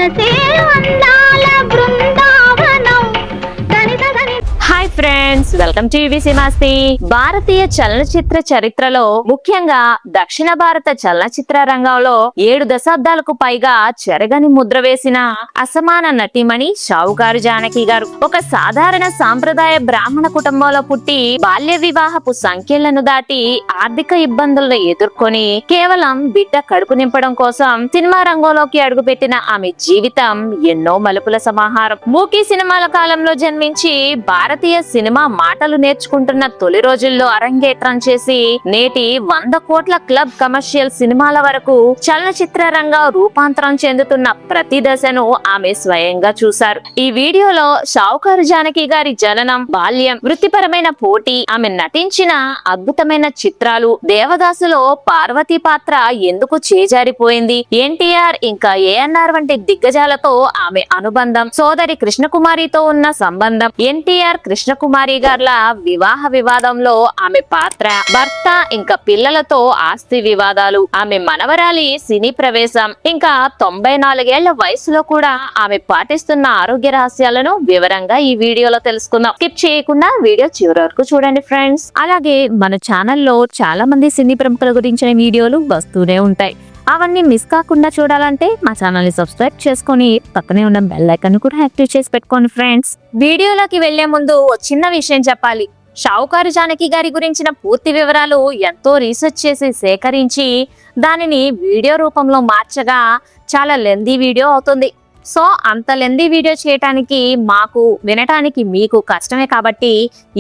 మనసే అందాల Brindavanam. Hi friends, welcome to UVC మస్తీ. భారతీయ చలనచిత్ర చరిత్రలో, ముఖ్యంగా దక్షిణ భారత చలనచిత్ర రంగంలో 7 దశాబ్దాలకు పైగా చెరగని ముద్ర వేసిన అసమాన నటిమణి షావుకారు జానకి గారు. ఒక సాధారణ సాంప్రదాయ బ్రాహ్మణ కుటుంబంలో పుట్టి బాల్య వివాహపు సంఖ్యలను దాటి ఆర్థిక ఇబ్బందులను ఎదుర్కొని కేవలం బిడ్డ కడుపు నింపడం కోసం సినిమా రంగంలోకి అడుగుపెట్టిన ఆమె జీవితం ఎన్నో మలుపుల సమాహారం. మూకీ సినిమాల కాలంలో జన్మించి భారతీయ సినిమా మాటలు నేర్చుకుంటున్న తొలి రోజుల్లో అరంగేట్రం చేసి నేటి 100 కోట్ల క్లబ్ కమర్షియల్ సినిమాల వరకు చలనచిత్ర రంగం రూపాంతరం చెందుతున్న ప్రతి దశను ఆమె స్వయంగా చూశారు. ఈ వీడియోలో షావుకారు జానకి గారి జననం, బాల్యం, వృత్తిపరమైన పోటీ, ఆమె నటించిన అద్భుతమైన చిత్రాలు, దేవదాసులో పార్వతి పాత్ర ఎందుకు చేజారిపోయింది, ఎన్టీఆర్ ఇంకా ఏఎన్ఆర్ వంటి దిగ్గజాలతో ఆమె అనుబంధం, సోదరి కృష్ణకుమారితో ఉన్న సంబంధం, ఎన్టీఆర్ కృష్ణకుమారి గార్ల వివాహ వివాదంలో ఆమె పాత్ర, భర్త ఇంకా పిల్లలతో ఆస్తి వివాదాలు, ఆమె మనవరాలి సినీ ప్రవేశం, ఇంకా 94 ఏళ్ల వయసులో కూడా ఆమె పాటిస్తున్న ఆరోగ్య రహస్యాలను వివరంగా ఈ వీడియోలో తెలుసుకుందాం. స్కిప్ చేయకుండా వీడియో చివరి వరకు చూడండి ఫ్రెండ్స్. అలాగే మన ఛానల్లో చాలా మంది సినీ ప్రముఖుల గురించిన వీడియోలు వస్తూనే ఉంటాయి. అవన్నీ మిస్ కాకుండా చూడాలంటే మా ఛానల్ ని సబ్స్క్రైబ్ చేసుకొని పక్కనే ఉన్న బెల్ ఐకాన్ కూడా యాక్టివ్ చేసి పెట్టుకోండి ఫ్రెండ్స్. వీడియోలోకి వెళ్లే ముందు ఓ చిన్న విషయం చెప్పాలి. షావుకారు జానకి గారి గురించిన పూర్తి వివరాలు ఎంతో రీసెర్చ్ చేసి సేకరించి దానిని వీడియో రూపంలో మార్చగా చాలా లెందీ వీడియో అవుతుంది. సో అంత లెందీ వీడియో చేయటానికి మాకు, వినటానికి మీకు కష్టమే కాబట్టి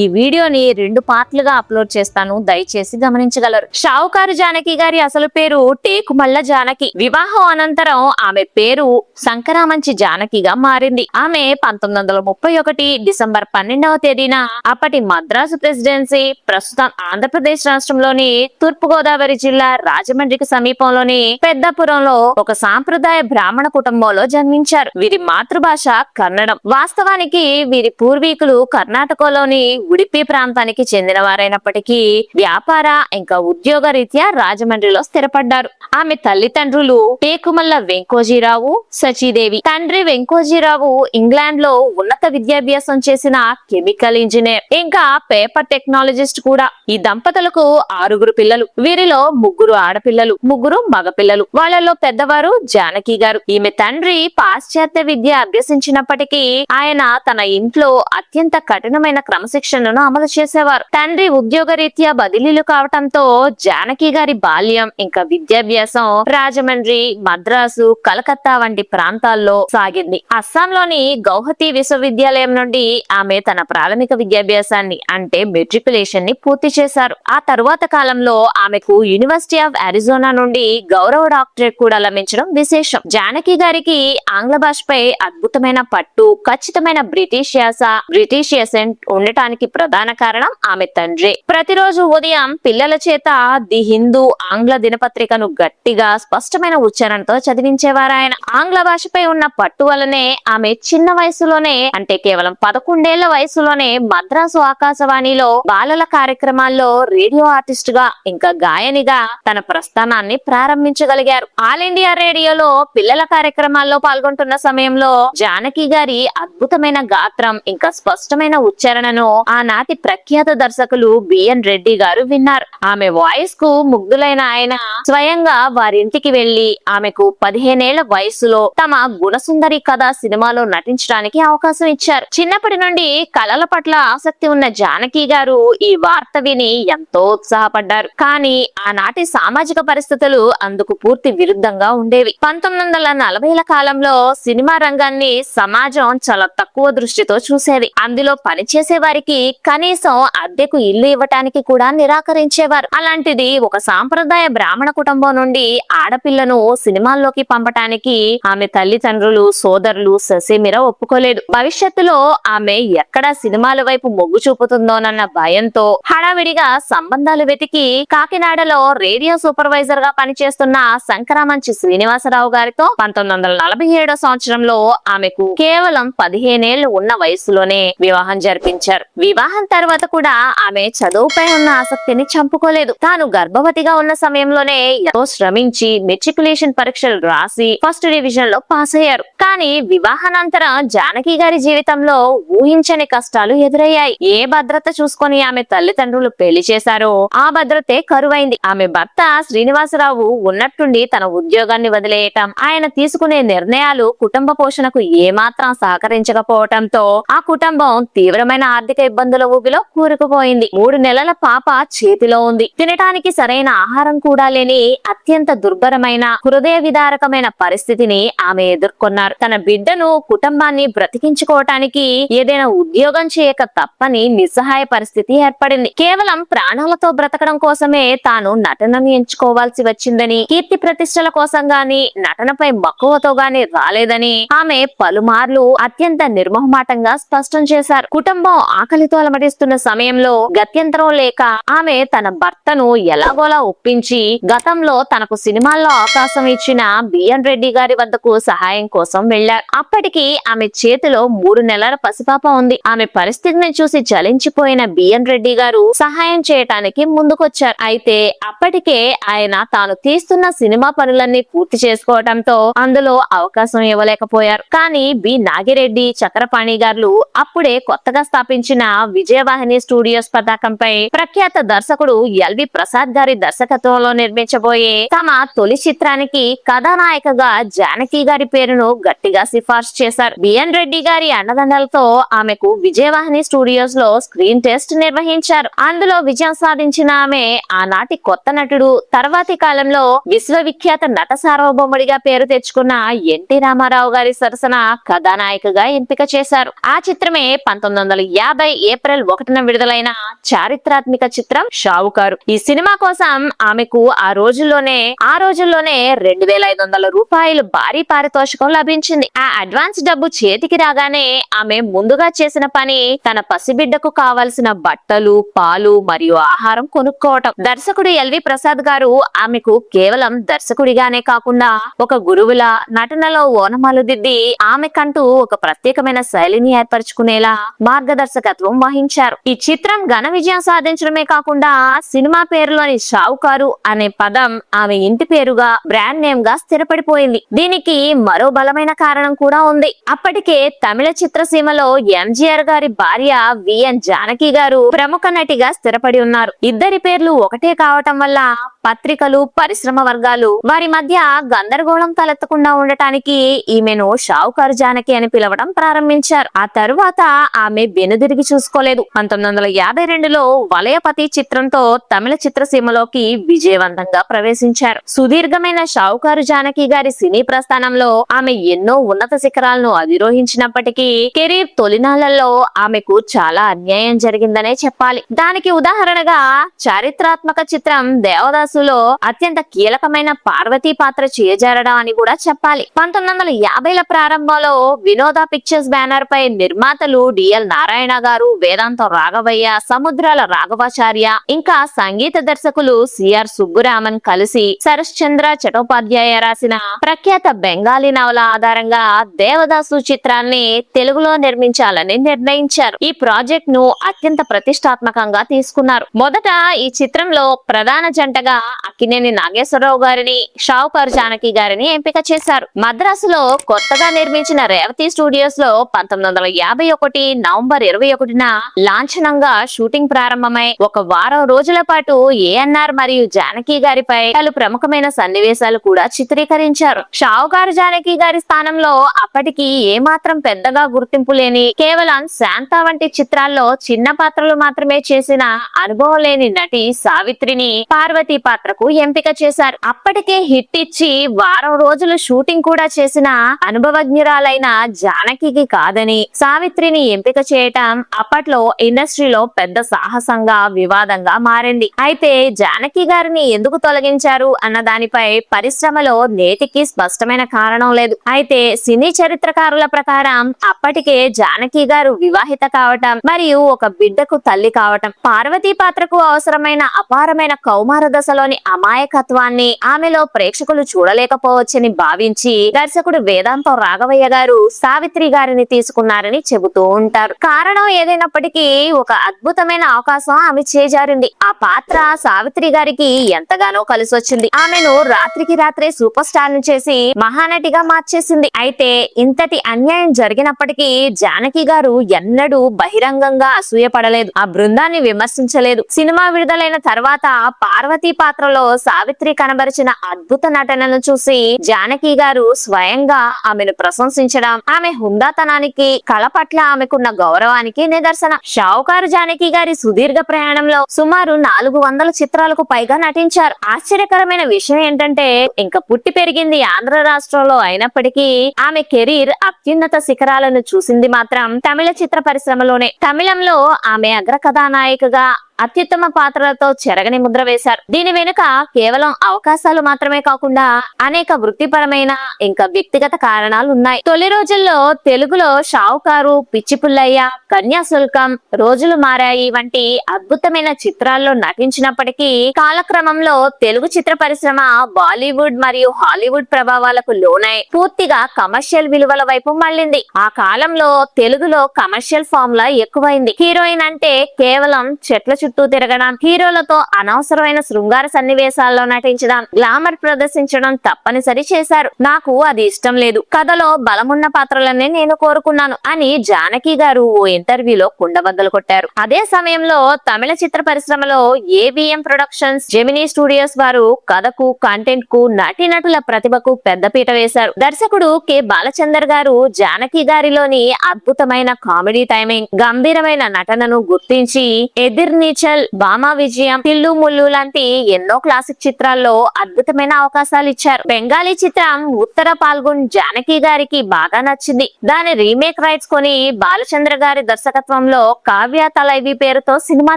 ఈ వీడియోని 2 పార్ట్లుగా అప్లోడ్ చేస్తాను, దయచేసి గమనించగలరు. షావుకారు జానకి గారి అసలు పేరు టేకుమల్ల జానకి. వివాహం అనంతరం ఆమె పేరు శంకరామంచి జానకిగా మారింది. ఆమె 1931 డిసెంబర్ 12వ తేదీన అప్పటి మద్రాసు ప్రెసిడెన్సీ, ప్రస్తుతం ఆంధ్రప్రదేశ్ రాష్ట్రంలోని తూర్పుగోదావరి జిల్లా రాజమండ్రికి సమీపంలోని పెద్దపురంలో ఒక సాంప్రదాయ బ్రాహ్మణ కుటుంబంలో జన్మించారు. వీరి మాతృభాష కన్నడం. వాస్తవానికి వీరి పూర్వీకులు కర్ణాటకలోని ఉడిపి ప్రాంతానికి చెందిన వారైనప్పటికీ వ్యాపార ఇంకా ఉద్యోగ రీత్యా రాజమండ్రిలో స్థిరపడ్డారు. ఆమె తల్లిదండ్రులు టేకుమల్ల వెంకోజీరావు, సచీదేవి. తండ్రి వెంకోజీరావు ఇంగ్లాండ్ లో ఉన్నత విద్యాభ్యాసం చేసిన కెమికల్ ఇంజనీర్, ఇంకా పేపర్ టెక్నాలజిస్ట్ కూడా. ఈ దంపతులకు 6 పిల్లలు. వీరిలో 3 ఆడపిల్లలు, 3 మగపిల్లలు. వాళ్ళలో పెద్దవారు జానకి గారు. ఈమె తండ్రి పాశ్చాత్య విద్య అభ్యసించినప్పటికీ ఆయన తన ఇంట్లో అత్యంత కఠినమైన క్రమశిక్షణను అమలు చేసేవారు. తండ్రి ఉద్యోగ రీత్యా బదిలీలు కావటంతో జానకి గారి బాల్యం ఇంకా విద్యాభ్యాసం రాజమండ్రి, మద్రాసు, కలకత్తా వంటి ప్రాంతాల్లో సాగింది. అస్సాంలోని గౌహతి విశ్వవిద్యాలయం నుండి ఆమె తన ప్రాథమిక విద్యాభ్యాసాన్ని అంటే మెట్రికులేషన్ ని పూర్తి చేశారు. ఆ తరువాత కాలంలో ఆమెకు యూనివర్సిటీ ఆఫ్ అరిజోనా నుండి గౌరవ డాక్టరేట్ కూడా లభించడం విశేషం. జానకి గారికి ఆంగ్ల భాషపై అద్భుతమైన పట్టు, ఖచ్చితమైన బ్రిటిష్ యాస, బ్రిటిష్ ఎసెంట్ ఉండటానికి ప్రధాన కారణం ఆమె తండ్రి. ప్రతిరోజు ఉదయం పిల్లల చేత ది హిందూ ఆంగ్ల దినపత్రికను గట్టిగా స్పష్టమైన ఉచ్చారణతో చదివించేవారు ఆయన. ఆంగ్ల భాషపై ఉన్న పట్టు వలనే ఆమె చిన్న వయసులోనే, అంటే కేవలం 11 ఏళ్ల వయసులోనే మద్రాసు ఆకాశవాణిలో బాలల కార్యక్రమాల్లో రేడియో ఆర్టిస్ట్ గా ఇంకా గాయనిగా తన ప్రస్థానాన్ని ప్రారంభించగలిగారు. ఆల్ ఇండియా రేడియోలో పిల్లల కార్యక్రమాల్లో పాల్గొంటున్న సమయంలో జానకి గారి అద్భుతమైన గాత్రం ఇంకా స్పష్టమైన ఉచ్చారణను ఆనాటి ప్రఖ్యాత దర్శకులు బిఎన్ రెడ్డి గారు విన్నారు. ఆమె వాయిస్ కు ముగ్ధులైన ఆయన స్వయంగా వారింటికి వెళ్లి ఆమెకు 15 ఏళ్ల వయసులో తమ గుణసుందరి కథ సినిమాలో నటించడానికి అవకాశం ఇచ్చారు. చిన్నప్పటి నుండి కళల పట్ల ఆసక్తి ఉన్న జానకి గారు ఈ వార్త విని ఎంతో ఉత్సాహపడ్డారు. కానీ ఆనాటి సామాజిక పరిస్థితులు అందుకు పూర్తి విరుద్ధంగా ఉండేవి. 1940ల కాలంలో సినిమా రంగాన్ని సమాజం చాలా తక్కువ దృష్టితో చూసేది. అందులో పనిచేసే వారికి కనీసం అద్దెకు ఇల్లు ఇవ్వటానికి కూడా నిరాకరించేవారు. అలాంటిది ఒక సాంప్రదాయ బ్రాహ్మణ కుటుంబం నుండి ఆడపిల్లను సినిమాల్లోకి పంపటానికి ఆమె తల్లిదండ్రులు, సోదరులు ససేమిరా ఒప్పుకోలేదు. భవిష్యత్తులో ఆమె ఎక్కడ సినిమాల వైపు మొగ్గు చూపుతుందోనన్న భయంతో హడావిడిగా సంబంధాలు వెతికి కాకినాడలో రేడియో సూపర్వైజర్ గా పనిచేస్తున్న శంకరామంచి శ్రీనివాసరావు గారితో 1947 సంవత్సరంలో ఆమెకు కేవలం 15 ఏళ్లు ఉన్న వయసులోనే వివాహం జరిపించారు. వివాహం తర్వాత కూడా ఆమె చదువుపై ఉన్న ఆసక్తిని చంపుకోలేదు. తాను గర్భవతిగా ఉన్న సమయంలోనే ఎంతో శ్రమించి మెట్రికులేషన్ పరీక్షలు రాసి ఫస్ట్ డివిజన్ లో పాస్ అయ్యారు. కానీ వివాహానంతరం జానకి గారి జీవితంలో ఊహించని కష్టాలు ఎదురయ్యాయి. ఏ భద్రత చూసుకొని ఆమె తల్లిదండ్రులు పెళ్లి చేశారో ఆ భద్రతే కరువైంది. ఆమె భర్త శ్రీనివాసరావు ఉన్నట్టుండి తన ఉద్యోగాన్ని వదిలేయటం, ఆయన తీసుకునే నిర్ణయాలు కుటుంబ పోషణకు ఏమాత్రం సహకరించకపోవటంతో ఆ కుటుంబం తీవ్రమైన ఆర్థిక ఇబ్బందుల ఊబిలో కూరుకుపోయింది. 3 నెలల పాప చేతిలో ఉంది. తినటానికి సరైన ఆహారం కూడా లేని అత్యంత దుర్భరమైన హృదయ విదారకమైన పరిస్థితిని ఆమె ఎదుర్కొన్నారు. తన బిడ్డను కుటుంబాన్ని బ్రతికించుకోవటానికి ఏదైనా ఉద్యోగం చేయక తప్పని నిస్సహాయ పరిస్థితి ఏర్పడింది. కేవలం ప్రాణాలతో బ్రతకడం కోసమే తాను నటనను ఎంచుకోవాల్సి వచ్చిందని, కీర్తి ప్రతిష్టల కోసం గాని నటనపై మక్కువతో గాని రాలేదని ఆమె పలుమార్లు అత్యంత నిర్మోహమాటంగా స్పష్టం చేశారు. కుటుంబం ఆకలితో అలమటిస్తున్న సమయంలో గత్యంతరం లేక ఆమె తన భర్తను ఎలాగోలా ఒప్పించి గతంలో తనకు సినిమాల్లో అవకాశం ఇచ్చిన బిఎన్ రెడ్డి గారి వద్దకు సహాయం కోసం వెళ్లారు. అప్పటికి ఆమె చేతిలో 3 నెలల పసిపాప ఉంది. ఆమె పరిస్థితిని చూసి చలించిపోయిన బిఎన్ రెడ్డి గారు సహాయం చేయటానికి ముందుకొచ్చారు. అయితే అప్పటికే ఆయన తాను తీస్తున్న సినిమా పనులన్నీ పూర్తి చేసుకోవడంతో అందులో అవకాశం ఇవ్వలేకపోయారు. కానీ బి నాగిరెడ్డి, చక్రపాణి గారు అప్పుడే కొత్తగా స్థాపించిన విజయవాహిని స్టూడియోస్ పతాకంపై ప్రఖ్యాత దర్శకుడు ఎల్వి ప్రసాద్ గారి దర్శకత్వంలో నిర్మించబోయే తమ తొలి చిత్రానికి కథానాయికగా జానకి గారి పేరును గట్టిగా సిఫార్సు చేశారు. బిఎన్ రెడ్డి గారి అండదండలతో ఆమెకు విజయవాహిని స్టూడియోస్ లో స్క్రీన్ టెస్ట్ నిర్వహించారు. అందులో విజయం సాధించిన ఆమె ఆనాటి కొత్త నటుడు, తర్వాతి కాలంలో విశ్వవిఖ్యాత నట సార్వభౌముడిగా పేరు తెచ్చుకున్న ఎన్టీ రామారావు గారి సరసన కథానాయికగా ఎంపిక చేశారు. ఆ చిత్రమే 1950 ఏప్రిల్ 1న విడుదలైన చారిత్రాత్మక చిత్రం షావుకారు. ఈ సినిమా కోసం ఆమెకు ఆ రోజుల్లోనే 2500 రూపాయలు భారీ పారితోషికం లభించింది. ఆ అడ్వాన్స్ డబ్బు చేతికి రాగానే ఆమె ముందుగా చేసిన పని తన పసిబిడ్డకు కావలసిన బట్టలు, పాలు మరియు ఆహారం కొనుక్కోవటం. దర్శకుడు ఎల్వి ప్రసాద్ గారు ఆమెకు కేవలం దర్శకుడిగానే కాకుండా ఒక గురువులా నటనలో ఓనమాలు దిద్ది ఆమెకంటూ ఒక ప్రత్యేకమైన శైలిని ఏర్పరచుకునేలా మార్గదర్శకత్వం వహించారు. ఈ చిత్రం ఘన విజయం సాధించడమే కాకుండా సినిమా పేరులోని షావుకారు అనే పదం ఆమె ఇంటి పేరుగా, బ్రాండ్ నేమ్ గా స్థిరపడిపోయింది. దీనికి మరో బలమైన కారణం కూడా ఉంది. అప్పటికే తమిళ చిత్రసీమలో ఎంజీఆర్ గారి భార్య విఎన్ జానకి గారు ప్రముఖ నటిగా స్థిరపడి ఉన్నారు. ఇద్దరి పేర్లు ఒకటే కావటం వల్ల పత్రికలు, పరిశ్రమ వర్గాలు వారి మధ్య గందరగోళం తలెత్తకుండా ఉండటానికి ఈమెను షావుకారు జానకి అని పిలవడం ప్రారంభించారు. ఆ తరువాత ఆమె వెనుదిరిగి చూసుకోలేదు. 1952లో వలయపతి చిత్రంతో తమిళ చిత్రసీమలోకి విజయవంతంగా ప్రవేశించారు. సుదీర్ఘమైన షావుకారు జానకి గారి సినీ ప్రస్థానంలో ఆమె ఎన్నో ఉన్నత శిఖరాలను అధిరోహించినప్పటికీ కెరీర్ తొలినాళ్లలో ఆమెకు చాలా అన్యాయం జరిగిందనే చెప్పాలి. దానికి ఉదాహరణగా చారిత్రాత్మక చిత్రం దేవదాసులో అత్యంత కీలకమైన పార్వతీ పాత్ర చేజారడం అని కూడా చెప్పాలి. 1950ల ప్రారంభంలో వినోద పిక్చర్స్ బ్యానర్ పై నిర్మాతలు డిఎల్ నారాయణ గారు, వేదాంతం రాఘవయ్య, సముద్రాల రాఘవాచార్య ఇంకా సంగీత దర్శకులు సిఆర్ సుబ్బురామన్ కలిసి సరస్ చంద్ర చటోపాధ్యాయ రాసిన ప్రఖ్యాత బెంగాలీ నవల ఆధారంగా దేవదాసు చిత్రాన్ని తెలుగులో నిర్మించాలని నిర్ణయించారు. ఈ ప్రాజెక్ట్ ను అత్యంత ప్రతిష్టాత్మకంగా తీసుకున్నారు. మొదట ఈ చిత్రంలో ప్రధాన జంటగా అక్కినేని నాగేశ్వరరావు గారిని, షావుకారు జానకి గారిని ఎంపిక చేశారు. మద్రాసులో కొత్తగా నిర్మించిన రేవతి స్టూడియోస్ లో 1951 నవంబర్ 21న లాంఛనంగా షూటింగ్ ప్రారంభమై ఒక వారం రోజుల పాటు ఏఎన్ఆర్ మరియు జానకి గారిపై పలు ప్రముఖమైన సన్నివేశాలు కూడా చిత్రీకరించారు. షావుకారు జానకి గారి స్థానంలో అప్పటికి ఏమాత్రం పెద్దగా గుర్తింపు లేని, కేవలం శాంత వంటి చిత్రాల్లో చిన్న పాత్రలు మాత్రమే చేసిన అనుభవం లేని నటి సావిత్రిని పార్వతీ పాత్రకు ఎంపిక చేశారు. అప్పటికే హిట్ ఇచ్చి వారం రోజులు షూటింగ్ కూడా చేసిన అనుభవజ్ఞురాలైన జానకి కాదని సావిత్రిని ఎంపిక చేయటం అప్పట్లో ఇండస్ట్రీలో పెద్ద సాహసంగా, వివాదంగా మారింది. అయితే జానకి గారిని ఎందుకు తొలగించారు అన్న దానిపై పరిశ్రమలో నేటికి స్పష్టమైన కారణం లేదు. అయితే సినీ చరిత్రకారుల ప్రకారం అప్పటికే జానకి గారు వివాహిత కావటం మరియు ఒక బిడ్డకు తల్లి కావటం, పార్వతీ పాత్రకు అవసరమైన అపారమైన కౌమార దశలోని అమాయకత్వాన్ని ఆమెలో ప్రేక్షకులు చూడలేకపోవచ్చని భావించి దర్శకుడు వేదాంతం రాఘవయ్య గారు సావిత్రి గారిని తీసుకున్నారని చెబుతూ ఉంటారు. కారణం ఏదైనప్పటికీ ఒక అద్భుతమైన అవకాశం ఆమె చేజారింది. ఆ పాత్ర సావిత్రి గారికి ఎంతగా ఎంతగానో కలిసి వచ్చింది. ఆమెను రాత్రికి రాత్రే సూపర్ స్టార్ ను చేసి మహానటిగా మార్చేసింది. అయితే ఇంతటి అన్యాయం జరిగినప్పటికీ జానకి గారు ఎన్నడూ బహిరంగంగా అసూయపడలేదు, ఆ బృందాన్ని విమర్శించలేదు. సినిమా విడుదలైన తర్వాత పార్వతీ పాత్రలో సావిత్రి కనబరిచిన అద్భుత నటనను చూసి జానకి గారు స్వయంగా ఆమెను ప్రశంసించడం ఆమె హుందాతనానికి, కళ పట్ల ఆమెకున్న గౌరవానికి నిదర్శనం. షావుకారు జానకి గారి సుదీర్ఘ ప్రయాణంలో సుమారు 400 చిత్రాలకు పైగా నటించారు. ఆశ్చర్యకరమైన విషయం ఏంటంటే ఇంకా పుట్టి పెరిగింది ఆంధ్ర రాష్ట్రంలో అయినప్పటికీ ఆమె కెరీర్ అత్యున్నత శిఖరాలను చూసింది మాత్రం తమిళ చిత్ర పరిశ్రమలోనే. తమిళంలో ఆమె అగ్ర కథానాయికగా అత్యుత్తమ పాత్రలతో చెరగని ముద్ర వేశారు. దీని వెనుక కేవలం అవకాశాలు మాత్రమే కాకుండా అనేక వృత్తిపరమైన ఇంకా వ్యక్తిగత కారణాలు ఉన్నాయి. తొలి రోజుల్లో తెలుగులో షావుకారు, పిచ్చి పుల్లయ్య, కన్యాశుల్కం, రోజులు మారాయి వంటి అద్భుతమైన చిత్రాల్లో నటించినప్పటికీ కాలక్రమంలో తెలుగు చిత్ర పరిశ్రమ బాలీవుడ్ మరియు హాలీవుడ్ ప్రభావాలకు లోనై పూర్తిగా కమర్షియల్ విలువల వైపు మళ్ళింది. ఆ కాలంలో తెలుగులో కమర్షియల్ ఫార్ములా ఎక్కువైంది. హీరోయిన్ అంటే కేవలం చెట్ల చుట్టూ తిరగడం, హీరోలతో అనవసరమైన శృంగార సన్నివేశాల్లో నటించడం, గ్లామర్ ప్రదర్శించడం తప్పనిసరి చేశారు. నాకు అది ఇష్టం లేదు, కథలో బలమున్న పాత్రలనే నేను కోరుకున్నాను అని జానకి గారు ఓ ఇంటర్వ్యూలో కుండబద్దలు కొట్టారు. అదే సమయంలో తమిళ చిత్ర పరిశ్రమలో ఏబిఎం ప్రొడక్షన్స్, జెమినీ స్టూడియోస్ వారు కథకు, కంటెంట్ కు, నటీనటుల ప్రతిభకు పెద్దపీట వేశారు. దర్శకుడు కె బాలచందర్ గారు జానకి గారిలోని అద్భుతమైన కామెడీ టైమింగ్, గంభీరమైన నటనను గుర్తించి ఎదిర్ని, బామా విజయం, తిల్లు ముల్లు లాంటి ఎన్నో క్లాసిక్ చిత్రాల్లో అద్భుతమైన అవకాశాలు ఇచ్చారు. బెంగాలీ చిత్రం ఉత్తర పాల్గొన్ జానకి గారికి బాగా నచ్చింది. దాని రీమేక్ రైట్స్ కొని బాలచంద్ర గారి దర్శకత్వంలో కావ్య తలైవి పేరుతో సినిమా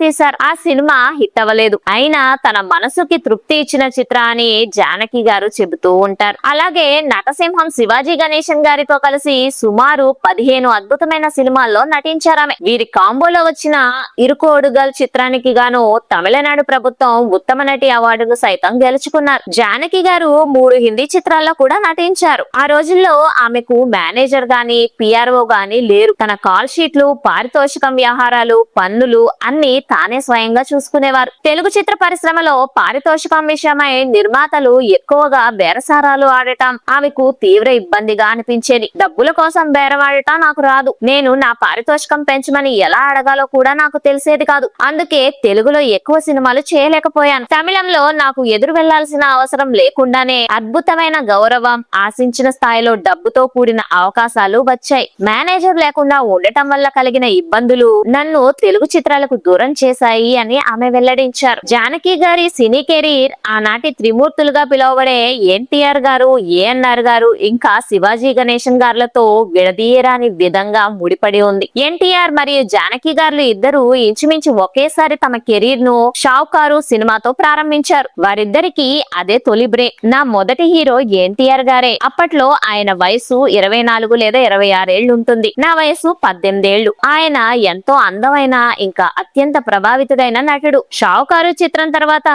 తీశారు. ఆ సినిమా హిట్ అవ్వలేదు, అయినా తన మనసుకి తృప్తి ఇచ్చిన చిత్ర అని జానకి గారు చెబుతూ ఉంటారు. అలాగే నటసింహం శివాజీ గణేశన్ గారితో కలిసి సుమారు 15 అద్భుతమైన సినిమాల్లో నటించారామె. వీరి కాంబోలో వచ్చిన ఇరుకోడుగల్ చిత్రానికి గాను తమిళనాడు ప్రభుత్వం ఉత్తమ నటి అవార్డును సైతం గెలుచుకున్నారు. జానకి గారు 3 హిందీ చిత్రాల్లో కూడా నటించారు. ఆ రోజుల్లో ఆమెకు మేనేజర్ గాని, పిఆర్ఓ గాని లేరు. తన కాల్ షీట్లు, పారితోషికం వ్యవహారాలు, పన్నులు అన్ని తానే స్వయంగా చూసుకునేవారు. తెలుగు చిత్ర పరిశ్రమలో పారితోషికం విషయమై నిర్మాతలు ఎక్కువగా బేరసారాలు ఆడటం ఆమెకు తీవ్ర ఇబ్బందిగా అనిపించేది. డబ్బుల కోసం బేరవాడటం నాకు రాదు, నేను నా పారితోషికం పెంచమని ఎలా అడగాలో కూడా నాకు తెలిసేది కాదు. అందుకే తెలుగులో ఎక్కువ సినిమాలు చేయలేకపోయాను. తమిళంలో నాకు ఎదురు వెళ్లాల్సిన అవసరం లేకుండానే అద్భుతమైన గౌరవం, ఆశించిన స్థాయిలో డబ్బుతో కూడిన అవకాశాలు వచ్చాయి. మేనేజర్ లేకుండా ఉండటం వల్ల కలిగిన ఇబ్బందులు నన్ను తెలుగు చిత్రాలకు దూరం చేశాయి అని ఆమె వెల్లడించారు. జానకి గారి సినీ కెరీర్ ఆనాటి త్రిమూర్తులుగా పిలువబడే ఎన్టీఆర్ గారు, ఏఎన్ఆర్ గారు ఇంకా శివాజీ గణేశన్ గారులతో విడదీయరాని విధంగా ముడిపడి ఉంది. ఎన్టీఆర్ మరియు జానకి గారు ఇద్దరు ఇంచుమించు ఒకేసారి తమ కెరీర్ ను షావుకారు సినిమాతో ప్రారంభించారు. వారిద్దరికి అదే తొలి బ్రేక్. నా మొదటి హీరో ఎన్టీఆర్ గారే. అప్పట్లో ఆయన వయసు 24 లేదా 26 ఏళ్లు ఉంటుంది. నా వయసు 18 ఏళ్లు. ఆయన ఎంతో అందమైన ఇంకా అత్యంత ప్రభావితుడైన నటుడు. షావుకారు చిత్రం తర్వాత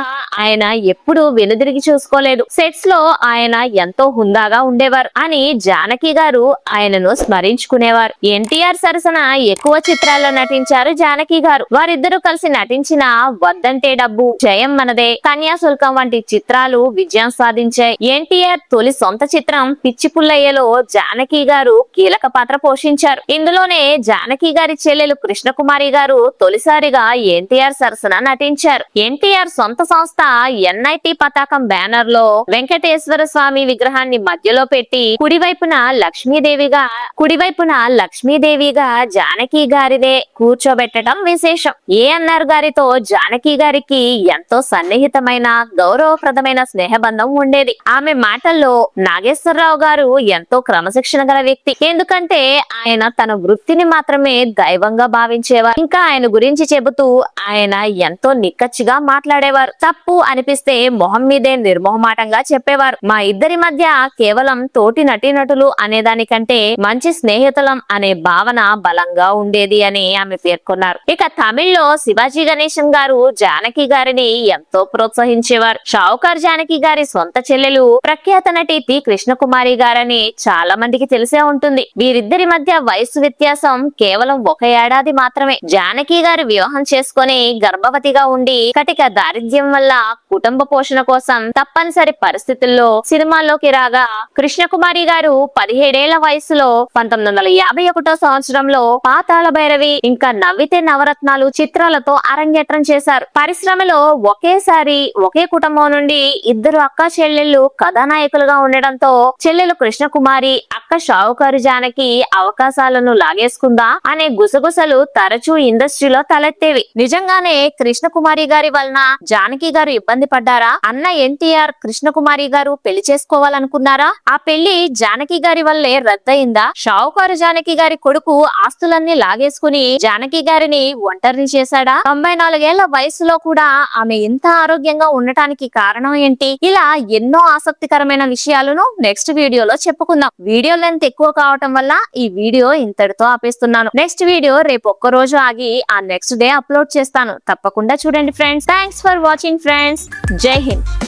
ఆయన ఎప్పుడూ వెనుదిరిగి చూసుకోలేదు. సెట్స్ లో ఆయన ఎంతో హుందాగా ఉండేవారు అని జానకి గారు ఆయనను స్మరించుకునేవారు. ఎన్టీఆర్ సరసన ఎక్కువ చిత్రాల్లో నటించారు జానకి గారు. వారిద్దరూ కలిసి నటించిన వద్దంటే డబ్బు, జయం మనదే, కన్యాశుల్కం వంటి చిత్రాలు విజయం సాధించాయి. ఎన్టీఆర్ తొలి సొంత చిత్రం పిచ్చి పుల్లయ్యలో జానకి గారు కీలక పాత్ర పోషించారు. ఇందులోనే జానకి గారి చెల్లెలు కృష్ణకుమారి గారు తొలిసారిగా ఎన్టీఆర్ సరసన నటించారు. ఎన్టీఆర్ సొంత సంస్థ ఎన్ఐటి పతాకం బ్యానర్ లో వెంకటేశ్వర స్వామి విగ్రహాన్ని మధ్యలో పెట్టి కుడివైపున లక్ష్మీదేవిగా జానకి గారిదే కూర్చోబెట్టడం విశేషం. ఏఎన్ఆర్ గారితో జానకి గారికి ఎంతో సన్నిహితమైన, గౌరవప్రదమైన స్నేహబంధం ఉండేది. ఆమె మాటల్లో నాగేశ్వరరావు గారు ఎంతో క్రమశిక్షణ గల వ్యక్తి. ఎందుకంటే ఆయన తన వృత్తిని మాత్రమే దైవంగా భావించేవారు. ఇంకా ఆయన గురించి చెబుతూ ఆయన ఎంతో నిక్కచ్చిగా మాట్లాడేవారు. తప్పు అనిపిస్తే మొహం మీదే నిర్మోహమాటంగా చెప్పేవారు. మా ఇద్దరి మధ్య కేవలం తోటి నటీనటులు అనేదానికంటే మంచి స్నేహితులం అనే భావన బలంగా ఉండేది అని ఆమె పేర్కొన్నారు. ఇక తమిళ్లో శివాజీ శివాజీ గణేశన్ గారు జానకి గారిని ఎంతో ప్రోత్సహించేవారు. షావుకార్ జానకి గారి సొంత చెల్లెలు ప్రఖ్యాత నటి పి కృష్ణకుమారి గారని చాలా మందికి తెలిసే ఉంటుంది. వీరిద్దరి మధ్య వయసు వ్యత్యాసం కేవలం 1 ఏడాది మాత్రమే. జానకి గారు వివాహం చేసుకుని గర్భవతిగా ఉండి కటిక దారిద్ర్యం వల్ల కుటుంబ పోషణ కోసం తప్పనిసరి పరిస్థితుల్లో సినిమాల్లోకి రాగా కృష్ణకుమారి గారు 17 ఏళ్ల వయసులో 1951 సంవత్సరంలో పాతాళ భైరవి ఇంకా నవ్వితే నవరత్నాలు చిత్రాలతో అరంగేట్రం చేశారు. పరిశ్రమలో ఒకేసారి ఒకే కుటుంబం నుండి 2 అక్క చెల్లెళ్ళు కథానాయకులుగా ఉండడంతో చెల్లెలు కృష్ణకుమారి అక్క షావుకారు జానకి అవకాశాలను లాగేసుకుందా అనే గుసగుసలు తరచూ ఇండస్ట్రీలో తలెత్తేవి. నిజంగానే కృష్ణకుమారి గారి వలన జానకి గారు ఇబ్బంది పడ్డారా? అన్న ఎన్టీఆర్ కృష్ణకుమారి గారు పెళ్లి చేసుకోవాలనుకున్నారా? ఆ పెళ్లి జానకి గారి వల్లే రద్దయిందా? షావుకారు జానకి గారి కొడుకు ఆస్తులన్నీ లాగేసుకుని జానకి గారిని ఒంటరిని చేశాడా? 94 ఏళ్ల వయసులో కూడా ఆమె ఇంత ఆరోగ్యంగా ఉండటానికి కారణం ఏంటి? ఇలా ఎన్నో ఆసక్తికరమైన విషయాలను నెక్స్ట్ వీడియోలో చెప్పుకుందాం. వీడియో లెంత్ ఎక్కువ కావటం వల్ల ఈ వీడియో ఇంతటితో ఆపేస్తున్నాను. నెక్స్ట్ వీడియో రేపు ఒక్క రోజు ఆగి ఆ నెక్స్ట్ డే అప్లోడ్ చేస్తాను. తప్పకుండా చూడండి friends. Thanks for watching friends. జై హింద్.